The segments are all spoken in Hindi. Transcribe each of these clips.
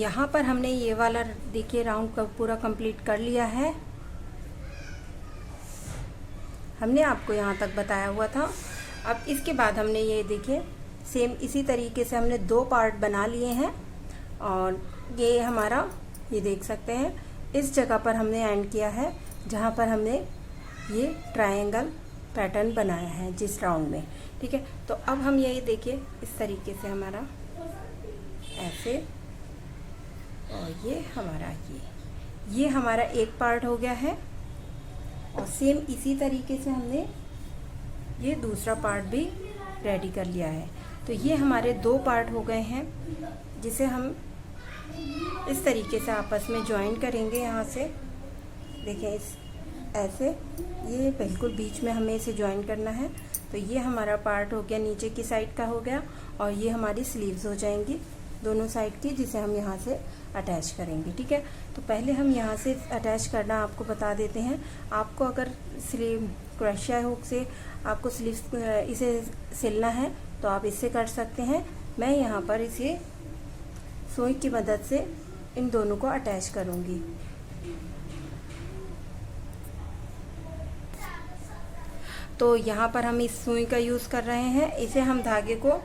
यहाँ पर हमने ये वाला देखिए राउंड का पूरा कंप्लीट कर लिया है। हमने आपको यहाँ तक बताया हुआ था। अब इसके बाद हमने ये देखिए सेम इसी तरीके से हमने 2 पार्ट बना लिए हैं और ये हमारा ये देख सकते हैं इस जगह पर हमने एंड किया है जहाँ पर हमने ये ट्रायंगल पैटर्न बनाया है जिस राउंड में। ठीक है, तो अब हम यही देखिए इस तरीके से हमारा ऐसे और ये हमारा ये हमारा एक पार्ट हो गया है और सेम इसी तरीके से हमने ये दूसरा पार्ट भी रेडी कर लिया है। तो ये हमारे 2 पार्ट हो गए हैं जिसे हम इस तरीके से आपस में ज्वाइन करेंगे। यहाँ से देखें इस ऐसे ये बिल्कुल बीच में हमें इसे ज्वाइन करना है। तो ये हमारा पार्ट हो गया, नीचे की साइड का हो गया और ये हमारी स्लीव्स हो जाएंगी दोनों साइड की, जिसे हम यहाँ से अटैच करेंगे। ठीक है, तो पहले हम यहाँ से अटैच करना आपको बता देते हैं। आपको अगर स्लीव क्रोशिया हुक से आपको स्लीव्स इसे सिलना है तो आप इससे कर सकते हैं। मैं यहाँ पर इसे सुई की मदद से इन दोनों को अटैच करूँगी। तो यहाँ पर हम इस सुई का यूज़ कर रहे हैं। इसे हम धागे को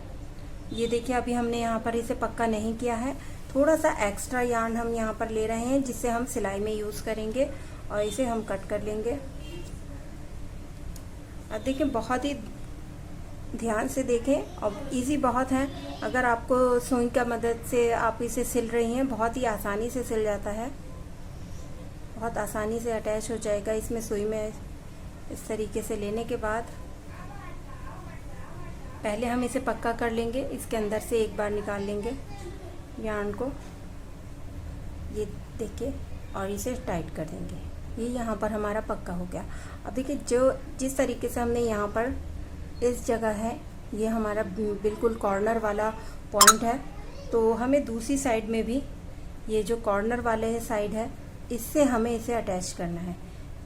ये देखिए अभी हमने यहाँ पर इसे पक्का नहीं किया है, थोड़ा सा एक्स्ट्रा यार्न हम यहाँ पर ले रहे हैं जिससे हम सिलाई में यूज़ करेंगे और इसे हम कट कर लेंगे। अब देखिए बहुत ही ध्यान से देखें और इजी बहुत है। अगर आपको सुई का मदद से आप इसे सिल रही हैं बहुत ही आसानी से सिल जाता है, बहुत आसानी से अटैच हो जाएगा इसमें सुई में। इस तरीके से लेने के बाद पहले हम इसे पक्का कर लेंगे, इसके अंदर से एक बार निकाल लेंगे यार्न को, ये देखिए, और इसे टाइट कर देंगे। ये यहाँ पर हमारा पक्का हो गया। अब देखिए जिस तरीके से हमने यहाँ पर इस जगह है ये हमारा बिल्कुल कॉर्नर वाला पॉइंट है, तो हमें दूसरी साइड में भी ये जो कॉर्नर वाले साइड है इससे हमें इसे अटैच करना है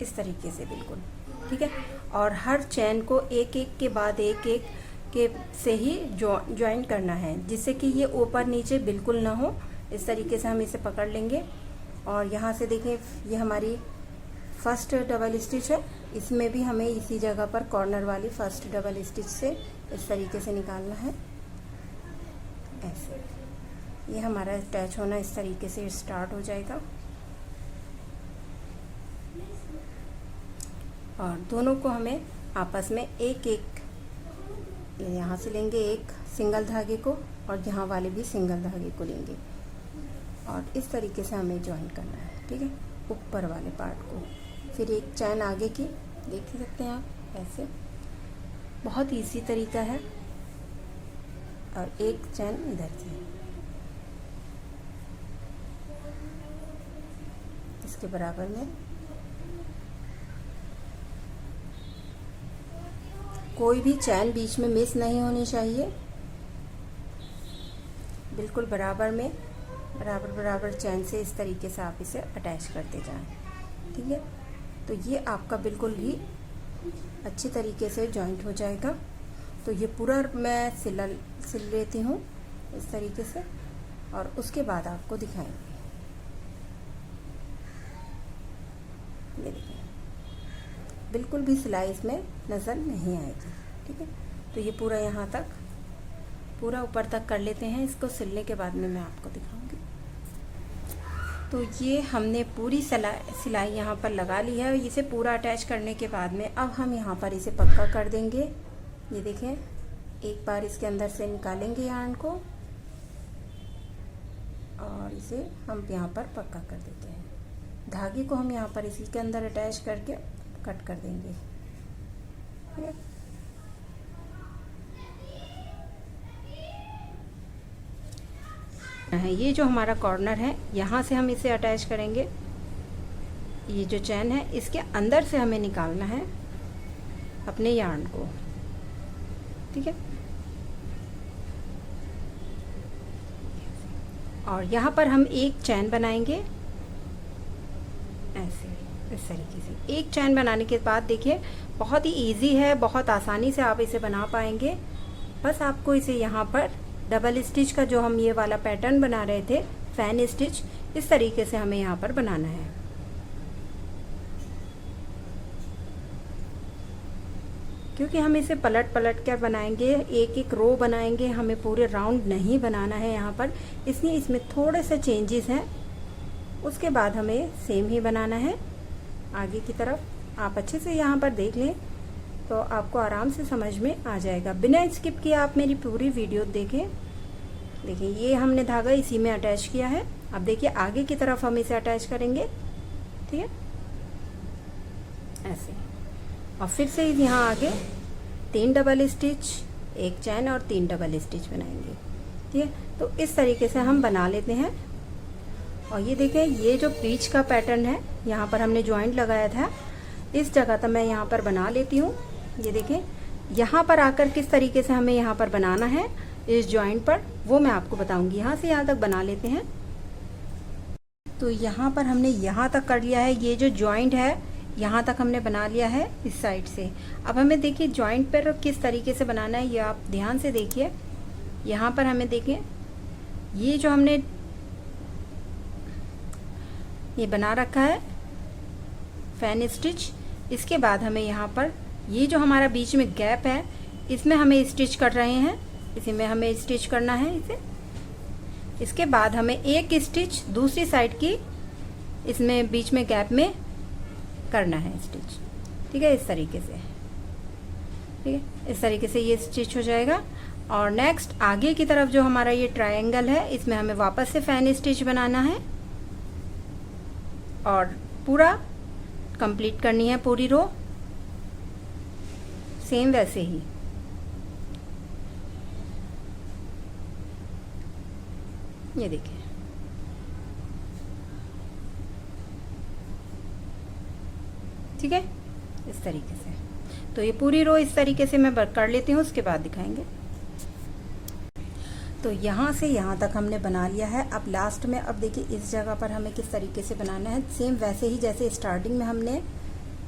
इस तरीके से बिल्कुल। ठीक है, और हर चैन को एक एक के बाद एक एक के से ही ज्वाइन करना है जिससे कि ये ऊपर नीचे बिल्कुल ना हो। इस तरीके से हम इसे पकड़ लेंगे और यहाँ से देखें ये हमारी फर्स्ट डबल स्टिच है, इसमें भी हमें इसी जगह पर कॉर्नर वाली फर्स्ट डबल स्टिच से इस तरीके से निकालना है। ऐसे ये हमारा अटैच होना इस तरीके से स्टार्ट हो जाएगा और दोनों को हमें आपस में एक एक यहाँ से लेंगे, एक सिंगल धागे को और यहाँ वाले भी सिंगल धागे को लेंगे और इस तरीके से हमें ज्वाइन करना है। ठीक है, ऊपर वाले पार्ट को फिर एक चैन आगे की देख सकते हैं आप, ऐसे बहुत इजी तरीका है और एक चैन इधर से इसके बराबर में। कोई भी चैन बीच में मिस नहीं होनी चाहिए, बिल्कुल बराबर में बराबर चैन से इस तरीके से आप इसे अटैच करते जाएं। ठीक है, तो ये आपका बिल्कुल ही अच्छी तरीके से जॉइंट हो जाएगा। तो ये पूरा मैं सिल लेती हूँ इस तरीके से और उसके बाद आपको दिखाएंगे। ये देखिए बिल्कुल भी सिलाई इसमें नज़र नहीं आएगी। ठीक है, तो ये पूरा यहाँ तक पूरा ऊपर तक कर लेते हैं। इसको सिलने के बाद में मैं आपको दिखाऊंगी। तो ये हमने पूरी सिलाई यहाँ पर लगा ली है। इसे पूरा अटैच करने के बाद में अब हम यहाँ पर इसे पक्का कर देंगे। ये देखें एक बार इसके अंदर से निकालेंगे यार्न को और इसे हम यहाँ पर पक्का कर देते हैं। धागे को हम यहाँ पर इसी के अंदर अटैच करके कट कर देंगे। ये जो हमारा कॉर्नर है यहाँ से हम इसे अटैच करेंगे। ये जो चैन है इसके अंदर से हमें निकालना है अपने यार्न को। ठीक है, और यहाँ पर हम एक चैन बनाएंगे ऐसे इस तरीके से। एक चैन बनाने के बाद देखिए बहुत ही इजी है, बहुत आसानी से आप इसे बना पाएंगे। बस आपको इसे यहाँ पर डबल स्टिच का जो हम ये वाला पैटर्न बना रहे थे फैन स्टिच इस तरीके से हमें यहाँ पर बनाना है। क्योंकि हम इसे पलट पलट कर बनाएंगे, एक एक रो बनाएंगे, हमें पूरे राउंड नहीं बनाना है यहाँ पर, इसलिए इसमें थोड़े से चेंजेस हैं। उसके बाद हमें सेम ही बनाना है आगे की तरफ। आप अच्छे से यहाँ पर देख लें तो आपको आराम से समझ में आ जाएगा। बिना स्किप किए आप मेरी पूरी वीडियो देखें। देखिए ये हमने धागा इसी में अटैच किया है। अब देखिए आगे की तरफ हम इसे अटैच करेंगे, ठीक है, ऐसे। और फिर से यहाँ आगे 3 डबल स्टिच, 1 चैन और 3 डबल स्टिच बनाएंगे, ठीक है। तो इस तरीके से हम बना लेते हैं। और ये देखें, ये जो बीच का पैटर्न है, यहाँ पर हमने जॉइंट लगाया था, इस जगह तक मैं यहाँ पर बना लेती हूँ। ये देखें, यहाँ पर आकर किस तरीके से हमें यहाँ पर बनाना है इस जॉइंट पर, वो मैं आपको बताऊंगी। यहाँ से यहाँ तक बना लेते हैं। तो यहाँ पर हमने यहाँ तक कर लिया है, ये जो जॉइंट है यहाँ तक हमने बना लिया है इस साइड से। अब हमें देखिए जॉइंट पर किस तरीके से बनाना है, ये आप ध्यान से देखिए। यहाँ पर हमें देखिए ये जो हमने ये बना रखा है फैन स्टिच, इसके बाद हमें यहाँ पर ये जो हमारा बीच में गैप है इसमें हमें स्टिच कर रहे हैं, इसी में हमें स्टिच करना है इसे। इसके बाद हमें एक स्टिच दूसरी साइड की इसमें बीच में गैप में करना है स्टिच, ठीक है, इस तरीके से, ठीक है। इस तरीके से ये स्टिच हो जाएगा। और नेक्स्ट आगे की तरफ जो हमारा ये ट्रायंगल है, इसमें हमें वापस से फैन स्टिच बनाना है और पूरा कंप्लीट करनी है पूरी रो, सेम वैसे ही। ये देखिए, ठीक है, इस तरीके से। तो ये पूरी रो इस तरीके से मैं कर लेती हूँ, उसके बाद दिखाएंगे। तो यहाँ से यहाँ तक हमने बना लिया है। अब लास्ट में अब देखिए इस जगह पर हमें किस तरीके से बनाना है, सेम वैसे ही जैसे स्टार्टिंग में हमने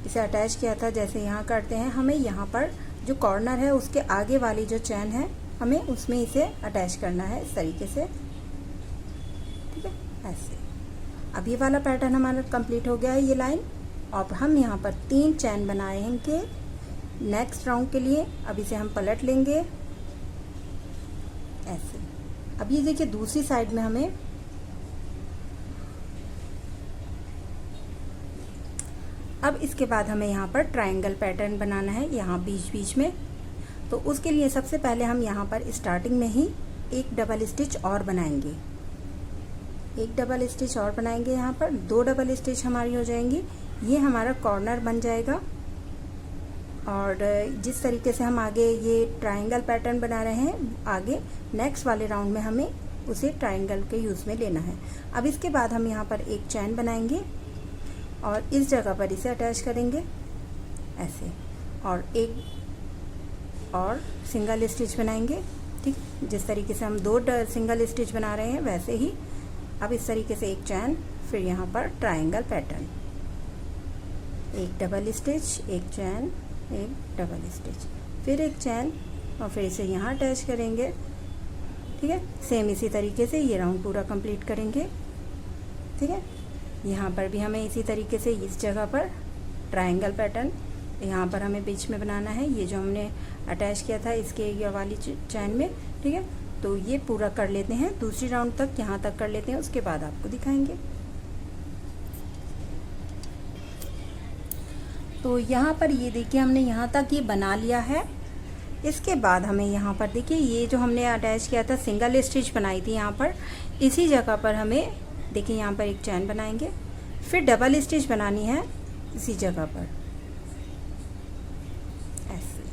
इसे अटैच किया था, जैसे यहाँ करते हैं। हमें यहाँ पर जो कॉर्नर है उसके आगे वाली जो चैन है हमें उसमें इसे अटैच करना है इस तरीके से, ठीक है, ऐसे। अब ये वाला पैटर्न हमारा कंप्लीट हो गया है, ये लाइन। और हम यहाँ पर 3 चैन बनाएंगे नेक्स्ट राउंड के लिए। अब इसे हम पलट लेंगे ऐसे। अब ये देखिए दूसरी साइड में हमें अब इसके बाद हमें यहाँ पर ट्रायंगल पैटर्न बनाना है यहाँ बीच बीच में। तो उसके लिए सबसे पहले हम यहाँ पर स्टार्टिंग में ही एक डबल स्टिच और बनाएंगे, एक डबल स्टिच और बनाएंगे। यहाँ पर 2 डबल स्टिच हमारी हो जाएंगी। ये हमारा कॉर्नर बन जाएगा। और जिस तरीके से हम आगे ये ट्रायंगल पैटर्न बना रहे हैं, आगे नेक्स्ट वाले राउंड में हमें उसे ट्रायंगल के यूज़ में लेना है। अब इसके बाद हम यहाँ पर एक चैन बनाएंगे और इस जगह पर इसे अटैच करेंगे ऐसे, और एक और सिंगल स्टिच बनाएंगे, ठीक। जिस तरीके से हम 2 सिंगल स्टिच बना रहे हैं वैसे ही। अब इस तरीके से एक चैन, फिर यहाँ पर ट्रायंगल पैटर्न, एक डबल स्टिच, एक चैन, एक डबल स्टिच, फिर एक चैन, और फिर इसे यहाँ अटैच करेंगे, ठीक है। सेम इसी तरीके से ये राउंड पूरा कंप्लीट करेंगे, ठीक है। यहाँ पर भी हमें इसी तरीके से इस जगह पर ट्रायंगल पैटर्न यहाँ पर हमें बीच में बनाना है, ये जो हमने अटैच किया था इसके ये वाली चैन में, ठीक है। तो ये पूरा कर लेते हैं, दूसरी राउंड तक यहाँ तक कर लेते हैं, उसके बाद आपको दिखाएंगे। तो यहाँ पर ये देखिए हमने यहाँ तक ये बना लिया है। इसके बाद हमें यहाँ पर देखिए ये जो हमने अटैच किया था, सिंगल स्टिच बनाई थी यहाँ पर, इसी जगह पर हमें देखिए यहाँ पर एक चैन बनाएंगे, फिर डबल स्टिच बनानी है इसी जगह पर ऐसे,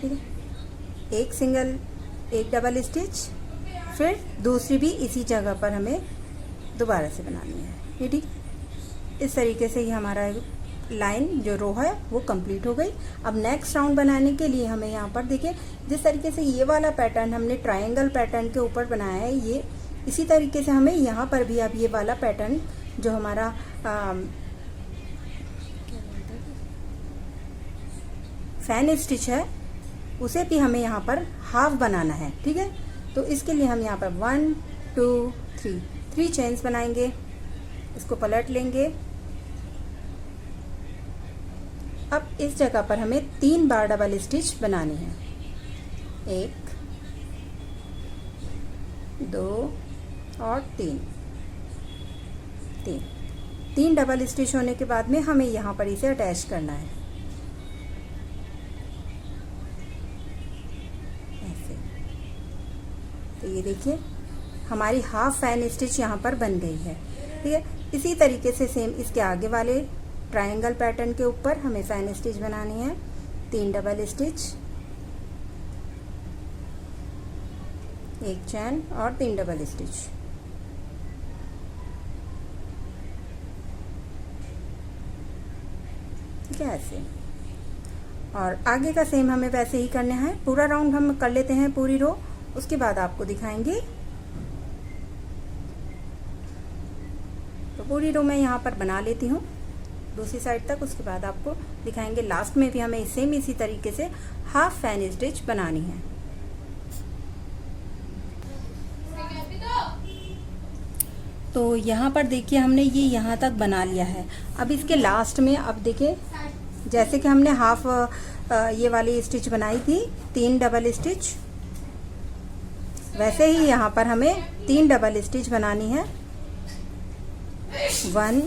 ठीक है। एक सिंगल, एक डबल स्टिच, फिर दूसरी भी इसी जगह पर हमें दोबारा से बनानी है, ये ठीक। इस तरीके से ही हमारा लाइन जो रो है वो कंप्लीट हो गई। अब नेक्स्ट राउंड बनाने के लिए हमें यहाँ पर देखिए जिस तरीके से ये वाला पैटर्न हमने ट्रायंगल पैटर्न के ऊपर बनाया है, ये इसी तरीके से हमें यहाँ पर भी अब ये वाला पैटर्न जो हमारा फैन स्टिच है उसे भी हमें यहाँ पर हाफ बनाना है, ठीक है। तो इसके लिए हम यहाँ पर 1 2 3 3 चेन्स बनाएंगे, इसको पलट लेंगे। अब इस जगह पर हमें 3 बार डबल स्टिच बनानी है। 1, 2 और 3। 3 डबल स्टिच होने के बाद में हमें यहाँ पर इसे अटैच करना है ऐसे। तो ये देखिए हमारी हाफ फैन स्टिच यहाँ पर बन गई है। ठीक है, इसी तरीके से सेम इसके आगे वाले ट्रायंगल पैटर्न के ऊपर हमें फैन स्टिच बनानी है। 3 डबल स्टिच, 1 चैन और 3 डबल स्टिच। ठीक है, ऐसे। और आगे का सेम हमें वैसे ही करना है। पूरा राउंड हम कर लेते हैं, पूरी रो, उसके बाद आपको दिखाएंगे। तो पूरी रो मैं यहाँ पर बना लेती हूँ दूसरी साइड तक, उसके बाद आपको दिखाएंगे। लास्ट में भी हमें सेम इसी तरीके से हाफ फैन स्टिच बनानी है। तो यहाँ पर देखिए हमने ये यहाँ तक बना लिया है। अब इसके लास्ट में अब देखिए जैसे कि हमने हाफ ये वाली स्टिच बनाई थी 3 डबल स्टिच, वैसे ही यहाँ पर हमें 3 डबल स्टिच बनानी है। 1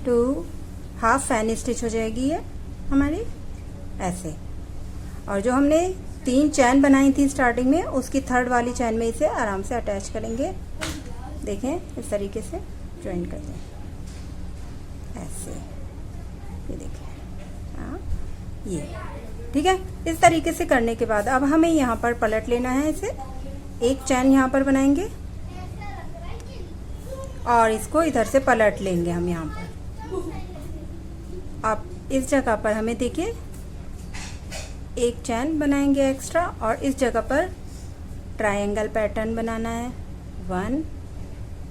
2 हाफ फैन स्टिच हो जाएगी ये हमारी ऐसे। और जो हमने 3 चैन बनाई थी स्टार्टिंग में, उसकी थर्ड वाली चैन में इसे आराम से अटैच करेंगे। देखें इस तरीके से ज्वाइन करते हैं ऐसे, ये देखें। हाँ, ये ठीक है। इस तरीके से करने के बाद अब हमें यहाँ पर पलट लेना है इसे। 1 चैन यहाँ पर बनाएंगे और इसको इधर से पलट लेंगे हम यहाँ पर। अब इस जगह पर हमें देखिए 1 चैन बनाएंगे एक्स्ट्रा और इस जगह पर ट्रायंगल पैटर्न बनाना है। 1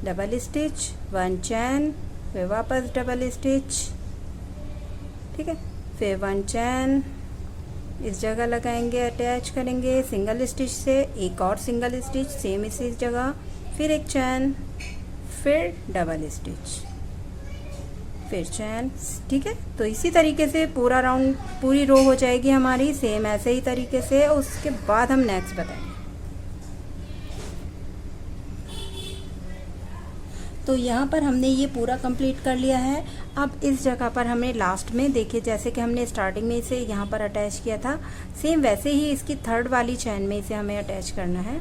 डबल स्टिच, 1 चैन, फिर वापस डबल स्टिच। ठीक है, फिर 1 चैन इस जगह लगाएंगे, अटैच करेंगे सिंगल स्टिच से। एक और सिंगल स्टिच सेम इसी जगह, फिर 1 चैन, फिर डबल स्टिच, फिर चैन। ठीक है, तो इसी तरीके से पूरा राउंड पूरी रो हो जाएगी हमारी सेम ऐसे ही तरीके से। उसके बाद हम नेक्स्ट बताएंगे। तो यहाँ पर हमने ये पूरा कंप्लीट कर लिया है। अब इस जगह पर हमें लास्ट में देखिए जैसे कि हमने स्टार्टिंग में इसे यहाँ पर अटैच किया था, सेम वैसे ही इसकी थर्ड वाली चैन में इसे हमें अटैच करना है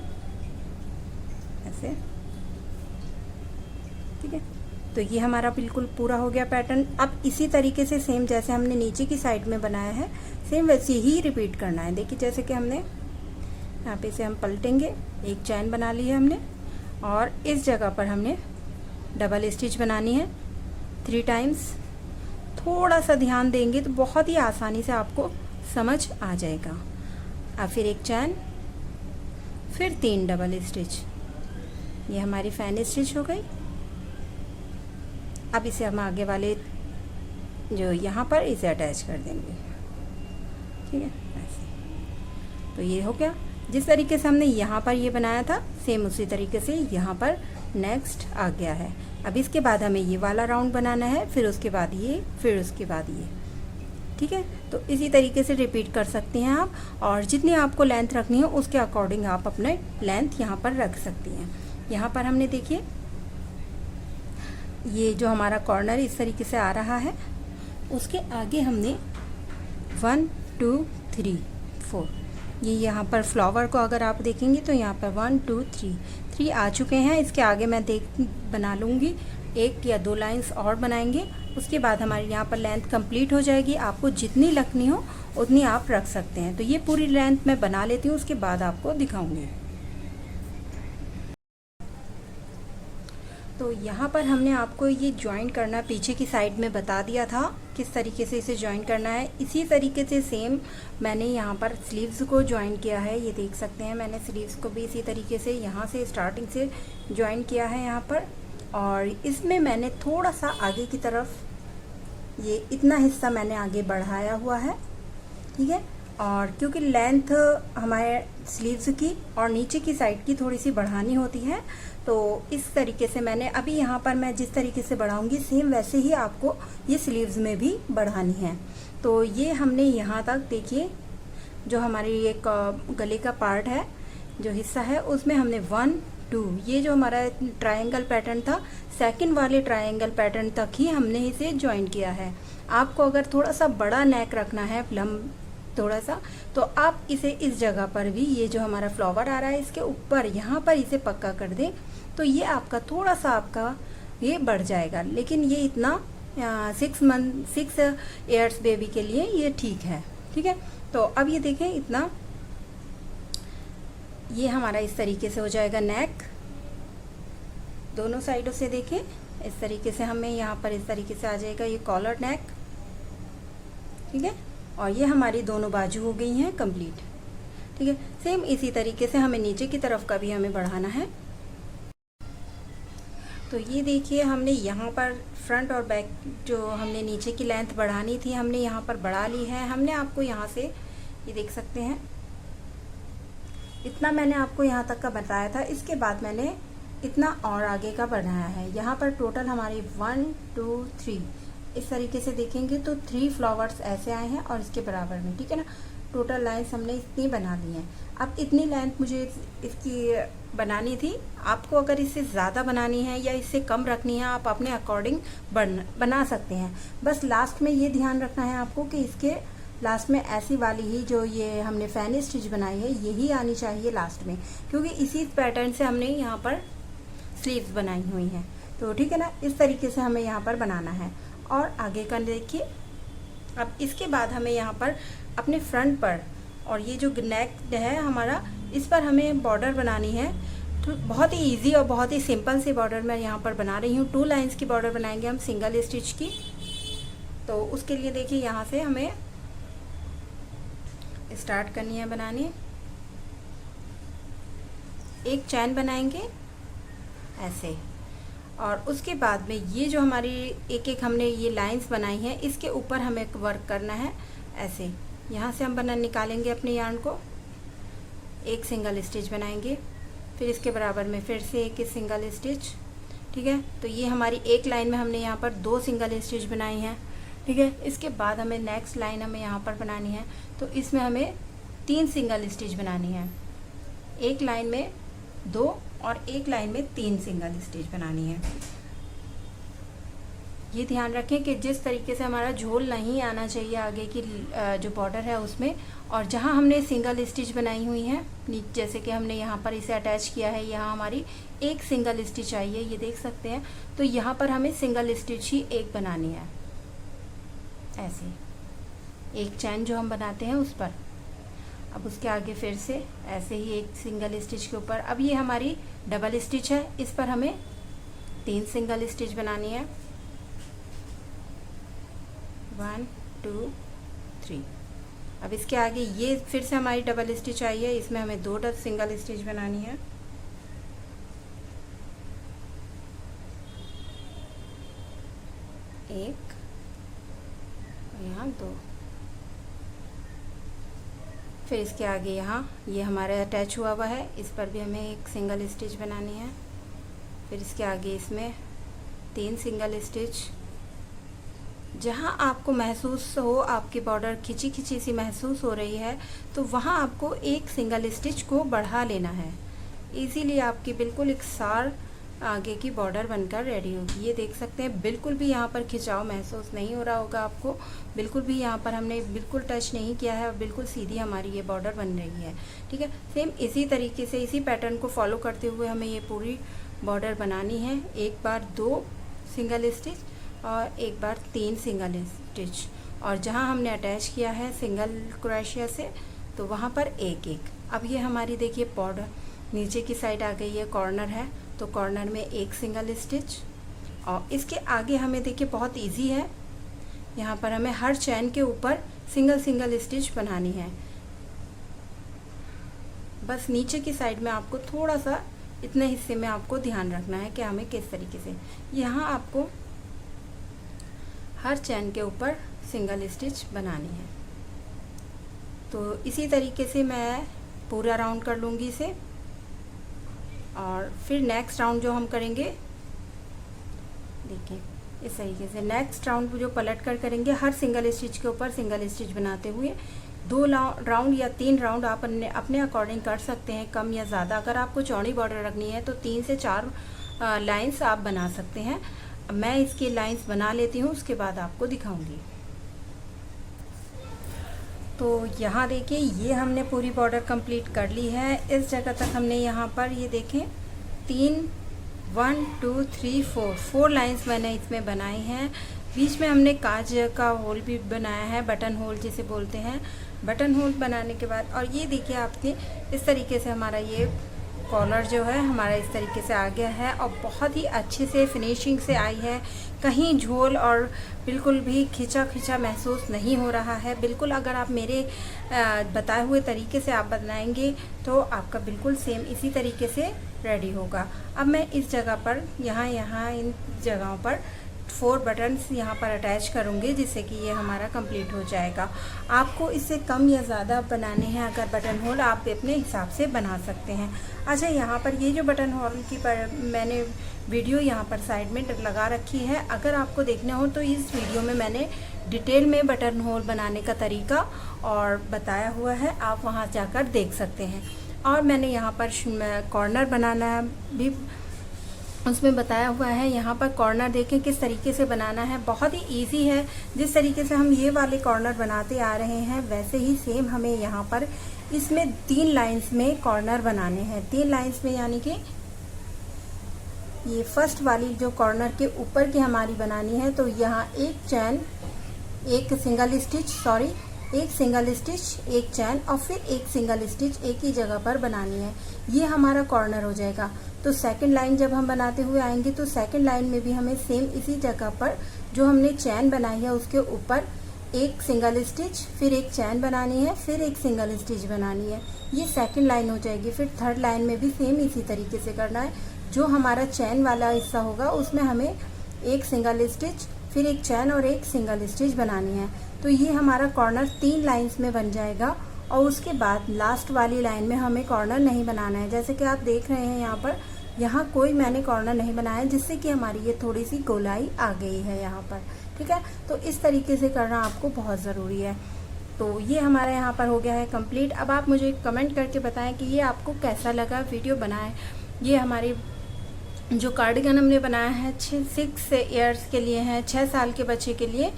ऐसे। ठीक है, तो ये हमारा बिल्कुल पूरा हो गया पैटर्न। अब इसी तरीके से सेम जैसे हमने नीचे की साइड में बनाया है, सेम वैसे ही रिपीट करना है। देखिए जैसे कि हमने यहाँ पे इसे हम पलटेंगे, 1 चैन बना ली है हमने और इस जगह पर हमने डबल स्टिच बनानी है 3 टाइम्स। थोड़ा सा ध्यान देंगे तो बहुत ही आसानी से आपको समझ आ जाएगा। अब फिर 1 चैन, फिर 3 डबल स्टिच। ये हमारी फैन स्टिच हो गई। अब इसे हम आगे वाले जो यहाँ पर इसे अटैच कर देंगे। ठीक है, ऐसे। तो ये हो गया। जिस तरीके से हमने यहाँ पर ये बनाया था सेम उसी तरीके से यहाँ पर नेक्स्ट आ गया है। अब इसके बाद हमें ये वाला राउंड बनाना है, फिर उसके बाद ये, फिर उसके बाद ये। ठीक है, तो इसी तरीके से रिपीट कर सकते हैं आप। और जितनी आपको लेंथ रखनी है उसके अकॉर्डिंग आप अपने लेंथ यहाँ पर रख सकती हैं। यहाँ पर हमने देखिए ये जो हमारा कॉर्नर इस तरीके से आ रहा है, उसके आगे हमने 1 2 3 4 ये यहाँ पर फ्लावर को अगर आप देखेंगे तो यहाँ पर 1 2 3 आ चुके हैं। इसके आगे मैं बना लूँगी 1 या 2 लाइंस और बनाएंगे। उसके बाद हमारी यहाँ पर लेंथ कंप्लीट हो जाएगी। आपको जितनी रखनी हो उतनी आप रख सकते हैं। तो ये पूरी लेंथ मैं बना लेती हूँ, उसके बाद आपको दिखाऊंगी। तो यहाँ पर हमने आपको ये ज्वाइन करना पीछे की साइड में बता दिया था किस तरीके से इसे ज्वाइन करना है। इसी तरीके से सेम मैंने यहाँ पर स्लीव्स को ज्वाइन किया है। ये देख सकते हैं मैंने स्लीव्स को भी इसी तरीके से यहाँ से स्टार्टिंग से ज्वाइन किया है यहाँ पर। और इसमें मैंने थोड़ा सा आगे की तरफ ये इतना हिस्सा मैंने आगे बढ़ाया हुआ है। ठीक है, और क्योंकि लेंथ हमारे स्लीव्स की और नीचे की साइड की थोड़ी सी बढ़ानी होती है, तो इस तरीके से मैंने अभी यहाँ पर मैं जिस तरीके से बढ़ाऊंगी सेम वैसे ही आपको ये स्लीव्स में भी बढ़ानी है। तो ये हमने यहाँ तक देखिए जो हमारी एक गले का पार्ट है, जो हिस्सा है, उसमें हमने 1 2 ये जो हमारा ट्रायंगल पैटर्न था, सेकंड वाले ट्रायंगल पैटर्न तक ही हमने इसे ज्वाइन किया है। आपको अगर थोड़ा सा बड़ा नेक रखना है, थोड़ा सा, तो आप इसे इस जगह पर भी, ये जो हमारा फ्लावर आ रहा है इसके ऊपर यहाँ पर इसे पक्का कर दें, तो ये आपका थोड़ा सा आपका ये बढ़ जाएगा। लेकिन ये इतना 6 ईयर्स बेबी के लिए ये ठीक है। ठीक है, तो अब ये देखें इतना, ये हमारा इस तरीके से हो जाएगा नेक। दोनों साइडों से देखें इस तरीके से हमें यहाँ पर इस तरीके से आ जाएगा ये कॉलर नेक। ठीक है, और ये हमारी दोनों बाजू हो गई हैं कंप्लीट। ठीक है, सेम इसी तरीके से हमें नीचे की तरफ का भी हमें बढ़ाना है। तो ये देखिए हमने यहाँ पर फ्रंट और बैक जो हमने नीचे की लेंथ बढ़ानी थी हमने यहाँ पर बढ़ा ली है। हमने आपको यहाँ से ये देख सकते हैं इतना मैंने आपको यहाँ तक का बताया था। इसके बाद मैंने इतना और आगे का बढ़ाया है। यहाँ पर टोटल हमारी 1 2 3 इस तरीके से देखेंगे तो 3 फ्लावर्स ऐसे आए हैं और इसके बराबर में। ठीक है ना, टोटल लाइन्स हमने इतनी बना ली हैं। अब इतनी लेंथ मुझे इसकी बनानी थी। आपको अगर इससे ज़्यादा बनानी है या इससे कम रखनी है, आप अपने अकॉर्डिंग बना सकते हैं। बस लास्ट में ये ध्यान रखना है आपको कि इसके लास्ट में ऐसी वाली ही जो ये हमने फैन स्टिच बनाई है यही आनी चाहिए लास्ट में, क्योंकि इसी पैटर्न से हमने यहाँ पर स्लीव्स बनाई हुई हैं। तो ठीक है ना, इस तरीके से हमें यहाँ पर बनाना है। और आगे का देखिए, अब इसके बाद हमें यहाँ पर अपने फ्रंट पर और ये जो नेक है हमारा, इस पर हमें बॉर्डर बनानी है। तो बहुत ही इजी और बहुत ही सिंपल सी बॉर्डर मैं यहाँ पर बना रही हूँ। 2 लाइंस की बॉर्डर बनाएंगे हम सिंगल स्टिच की। तो उसके लिए देखिए यहाँ से हमें स्टार्ट करनी है बनानी। एक चैन बनाएंगे ऐसे, और उसके बाद में ये जो हमारी एक हमने ये लाइंस बनाई हैं इसके ऊपर हमें वर्क करना है ऐसे। यहाँ से हम निकालेंगे अपने यार्न को, एक सिंगल स्टिच बनाएंगे, फिर इसके बराबर में फिर से एक सिंगल स्टिच। ठीक है, तो ये हमारी एक लाइन में हमने यहाँ पर 2 सिंगल स्टिच बनाई हैं। ठीक है, इसके बाद हमें नेक्स्ट लाइन हमें यहाँ पर बनानी है, तो इसमें हमें 3 सिंगल स्टिच बनानी है। एक लाइन में 2 और एक लाइन में 3 सिंगल स्टिच बनानी है। ये ध्यान रखें कि जिस तरीके से हमारा झोल नहीं आना चाहिए आगे की जो बॉर्डर है उसमें, और जहाँ हमने सिंगल स्टिच बनाई हुई है, जैसे कि हमने यहाँ पर इसे अटैच किया है, यहाँ हमारी एक सिंगल स्टिच आई है, ये देख सकते हैं। तो यहाँ पर हमें सिंगल स्टिच ही एक बनानी है ऐसे, एक चैन जो हम बनाते हैं उस पर। अब उसके आगे फिर से ऐसे ही एक सिंगल स्टिच के ऊपर, अब ये हमारी डबल स्टिच है, इस पर हमें 3 सिंगल स्टिच बनानी है। 1 2 3। अब इसके आगे ये फिर से हमारी डबल स्टिच आई है, इसमें हमें 2 सिंगल स्टिच बनानी है। एक, यहाँ 2, फिर इसके आगे यहाँ ये हमारे अटैच हुआ हुआ है, इस पर भी हमें एक सिंगल स्टिच बनानी है। फिर इसके आगे इसमें 3 सिंगल स्टिच। जहाँ आपको महसूस हो आपकी बॉर्डर खिंची खिंची सी महसूस हो रही है, तो वहाँ आपको एक सिंगल स्टिच को बढ़ा लेना है। इसीलिए आपकी बिल्कुल एक सार आगे की बॉर्डर बनकर रेडी होगी। ये देख सकते हैं बिल्कुल भी यहाँ पर खिंचाव महसूस नहीं हो रहा होगा आपको, बिल्कुल भी यहाँ पर हमने बिल्कुल टच नहीं किया है और बिल्कुल सीधी हमारी ये बॉर्डर बन रही है। ठीक है, सेम इसी तरीके से इसी पैटर्न को फॉलो करते हुए हमें ये पूरी बॉर्डर बनानी है। एक बार 2 सिंगल स्टिच और एक बार 3 सिंगल स्टिच, और जहाँ हमने अटैच किया है सिंगल क्रोशिया से तो वहाँ पर एक एक। अब ये हमारी देखिए बॉर्डर नीचे की साइड आ गई है, कॉर्नर है तो कॉर्नर में एक सिंगल स्टिच, और इसके आगे हमें देखिए बहुत इजी है, यहाँ पर हमें हर चैन के ऊपर सिंगल स्टिच बनानी है। बस नीचे की साइड में आपको थोड़ा सा इतने हिस्से में आपको ध्यान रखना है कि हमें किस तरीके से, यहाँ आपको हर चैन के ऊपर सिंगल स्टिच बनानी है। तो इसी तरीके से मैं पूरा राउंड कर लूँगी इसे। और फिर नेक्स्ट राउंड जो हम करेंगे, देखिए इस तरीके से नेक्स्ट राउंड जो पलट कर करेंगे, हर सिंगल स्टिच के ऊपर सिंगल स्टिच बनाते हुए 2 राउंड या 3 राउंड आप अपने अकॉर्डिंग कर सकते हैं, कम या ज़्यादा। अगर आपको चौड़ी बॉर्डर रखनी है तो 3 से 4 लाइंस आप बना सकते हैं। मैं इसकी लाइंस बना लेती हूँ, उसके बाद आपको दिखाऊंगी। तो यहाँ देखिए ये हमने पूरी बॉर्डर कंप्लीट कर ली है। इस जगह तक हमने यहाँ पर ये देखें 1 2 3 4 लाइंस मैंने इसमें बनाई हैं। बीच में हमने कांच का होल भी बनाया है, बटन होल जिसे बोलते हैं। बटन होल बनाने के बाद और ये देखिए आपके इस तरीके से हमारा ये कॉलर जो है हमारा इस तरीके से आ गया है और बहुत ही अच्छे से फिनिशिंग से आई है। कहीं झोल और बिल्कुल भी खिंचा खिंचा महसूस नहीं हो रहा है। बिल्कुल अगर आप मेरे बताए हुए तरीके से आप बनाएंगे तो आपका बिल्कुल सेम इसी तरीके से रेडी होगा। अब मैं इस जगह पर यहाँ इन जगहों पर 4 बटन्स यहाँ पर अटैच करूँगी, जिससे कि ये हमारा कंप्लीट हो जाएगा। आपको इससे कम या ज़्यादा बनाने हैं अगर बटन होल, आप अपने हिसाब से बना सकते हैं। अच्छा, यहाँ पर ये जो बटन होल की मैंने वीडियो यहाँ पर साइड में लगा रखी है। अगर आपको देखना हो तो इस वीडियो में मैंने डिटेल में बटन होल बनाने का तरीका और बताया हुआ है, आप वहाँ जाकर देख सकते हैं। और मैंने यहाँ पर कॉर्नर बनाना भी उसमें बताया हुआ है। यहाँ पर कॉर्नर देखें किस तरीके से बनाना है, बहुत ही इजी है। जिस तरीके से हम ये वाले कॉर्नर बनाते आ रहे हैं वैसे ही सेम हमें यहाँ पर इसमें 3 लाइंस में कॉर्नर बनाने हैं। 3 लाइंस में यानी कि ये फर्स्ट वाली जो कॉर्नर के ऊपर की हमारी बनानी है, तो यहाँ एक सिंगल स्टिच, एक चैन और फिर एक सिंगल स्टिच एक ही जगह पर बनानी है। ये हमारा कॉर्नर हो जाएगा। तो सेकंड लाइन जब हम बनाते हुए आएंगे तो सेकंड लाइन में भी हमें सेम इसी जगह पर जो हमने चैन बनाई है उसके ऊपर एक सिंगल स्टिच, फिर एक चैन बनानी है, फिर एक सिंगल स्टिच बनानी है। ये सेकंड लाइन हो जाएगी। फिर थर्ड लाइन में भी सेम इसी तरीके से करना है। जो हमारा चैन वाला हिस्सा होगा उसमें हमें एक सिंगल स्टिच, फिर एक चैन और एक सिंगल स्टिच बनानी है। तो ये हमारा कॉर्नर 3 लाइंस में बन जाएगा। और उसके बाद लास्ट वाली लाइन में हमें कॉर्नर नहीं बनाना है। जैसे कि आप देख रहे हैं यहाँ पर, यहाँ कोई मैंने कॉर्नर नहीं बनाया, जिससे कि हमारी ये थोड़ी सी गोलाई आ गई है यहाँ पर। ठीक है, तो इस तरीके से करना आपको बहुत ज़रूरी है। तो ये हमारा यहाँ पर हो गया है कंप्लीट। अब आप मुझे कमेंट करके बताएं कि ये आपको कैसा लगा वीडियो बनाए। ये हमारी जो कार्डिगन हमने बनाया है 6 ईयर्स के लिए है, 6 साल के बच्चे के लिए,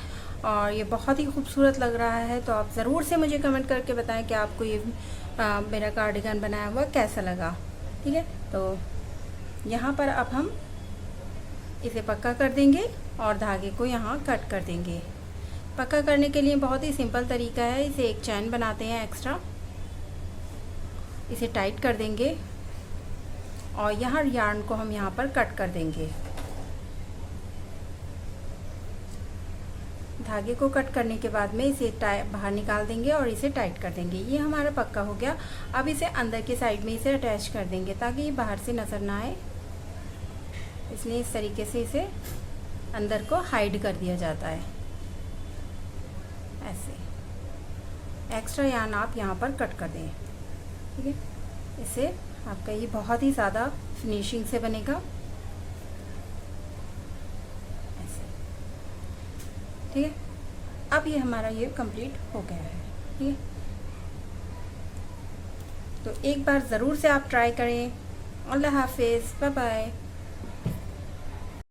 और ये बहुत ही खूबसूरत लग रहा है। तो आप ज़रूर से मुझे कमेंट करके बताएं कि आपको ये मेरा कार्डिगन बनाया हुआ कैसा लगा। ठीक है, तो यहाँ पर अब हम इसे पक्का कर देंगे और धागे को यहाँ कट कर देंगे। पक्का करने के लिए बहुत ही सिंपल तरीका है। इसे एक चैन बनाते हैं एक्स्ट्रा, इसे टाइट कर देंगे और यहाँ यार्न को हम यहाँ पर कट कर देंगे। धागे को कट करने के बाद में इसे बाहर निकाल देंगे और इसे टाइट कर देंगे। ये हमारा पक्का हो गया। अब इसे अंदर के साइड में इसे अटैच कर देंगे ताकि ये बाहर से नज़र ना आए, इसलिए इस तरीके से इसे अंदर को हाइड कर दिया जाता है। ऐसे एक्स्ट्रा यार्न आप यहाँ पर कट कर दें। ठीक है, इससे आपका ये बहुत ही ज़्यादा फिनिशिंग से बनेगा। ठीक है, अब ये हमारा ये कंप्लीट हो गया है। ठीक है, तो एक बार ज़रूर से आप ट्राई करें। अल्लाह हाफिज़, बाय बाय।